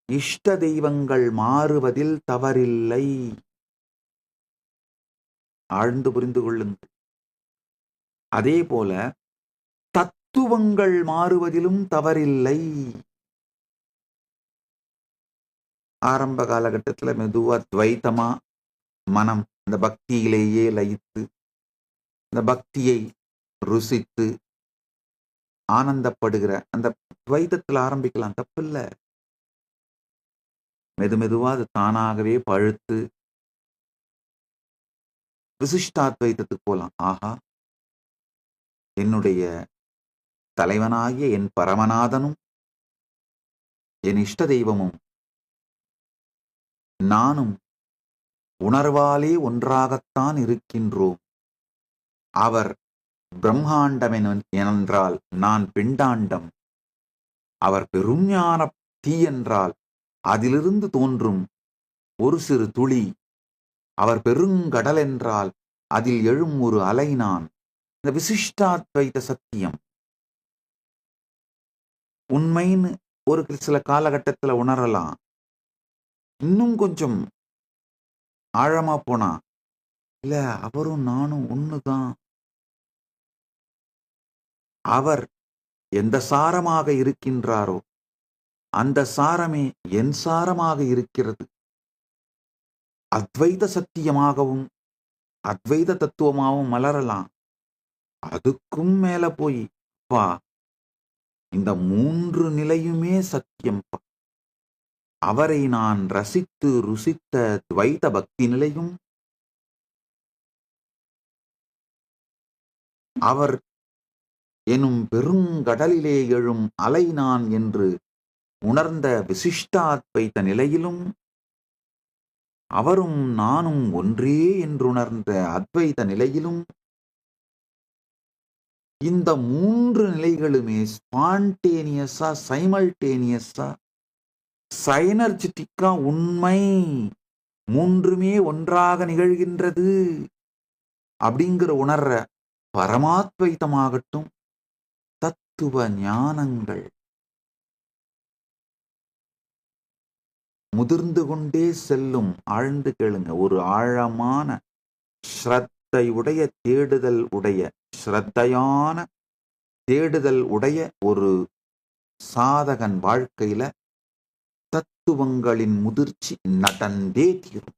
இஷ்ட தெய்வங்கள் மாறுவதில் தவறில்லை. ஆழ்ந்து புரிந்து கொள்ளுங்கள். அதே போல தத்துவங்கள் மாறுவதிலும் தவறில்லை. ஆரம்ப காலகட்டத்துல மெதுவா துவைத்தமா மனம் இந்த பக்தியிலேயே லயித்து இந்த பக்தியை ருசித்து ஆனந்தப்படுகிற அந்த துவைத்தத்துல ஆரம்பிக்கலாம், தப்பில்ல. மெதுமெதுவா அது தானாகவே பழுத்து விசிஷ்டாத்வைத்தத்துக்கு போலாம். ஆஹா, என்னுடைய தலைவனாகிய என் பரமநாதனும் என் இஷ்ட தெய்வமும் நானும் உணர்வாலே ஒன்றாகத்தான் இருக்கின்றோம். அவர் பிரம்மாண்டம் என்றால் நான் பிண்டாண்டம். அவர் பெரும் ஞான தீ என்றால் அதிலிருந்து தோன்றும் ஒரு சிறு துளி. அவர் பெருங்கடல் என்றால் அதில் எழும் ஒரு அலை நான். இந்த விசிஷ்டாத்வைத சத்தியம் உண்மைன்னு ஒரு சில காலகட்டத்துல உணரலாம். இன்னும் கொஞ்சம் ஆழமா போனா, இல்ல அவரும் நானும் ஒண்ணுதான். அவர் எந்த சாரமாக இருக்கின்றாரோ அந்த சாரமே என் சாரமாக இருக்கிறது. அத்வைத சத்தியமாகவும் அத்வைத தத்துவமாகவும் மலரலாம். அதுக்கும் மேல போய் பா இந்த 3 நிலையுமே சத்தியம்பா. அவரை நான் ரசித்து ருசித்த துவைத பக்தி நிலையும், அவர் எனும் பெருங்கடலிலே எழும் அலை நான் என்று உணர்ந்த விசிஷ்டாத்வைத நிலையிலும், அவரும் நானும் ஒன்றே என்றுணர்ந்த அத்வைத நிலையிலும், இந்த 3 நிலைகளுமே ஸ்பான்டேனியஸா சைமல்டேனியஸா சைனர்ஜெட்டிக்கா உண்மை, 3மே ஒன்றாக நிகழ்கின்றது அப்படிங்கிற உணர்ற பரமாத்வைத்தமாகட்டும், தத்துவ ஞானங்கள் முதிர்ந்து கொண்டே செல்லும். ஆழ்ந்து கேளுங்க. ஒரு ஆழமான ஸ்ரத்தையுடைய தேடுதல் உடைய ஸ்ரத்தையான தேடுதல் உடைய ஒரு சாதகன் வாழ்க்கையில தத்துவங்களின் முதிர்ச்சி நடந்தே தீரும்.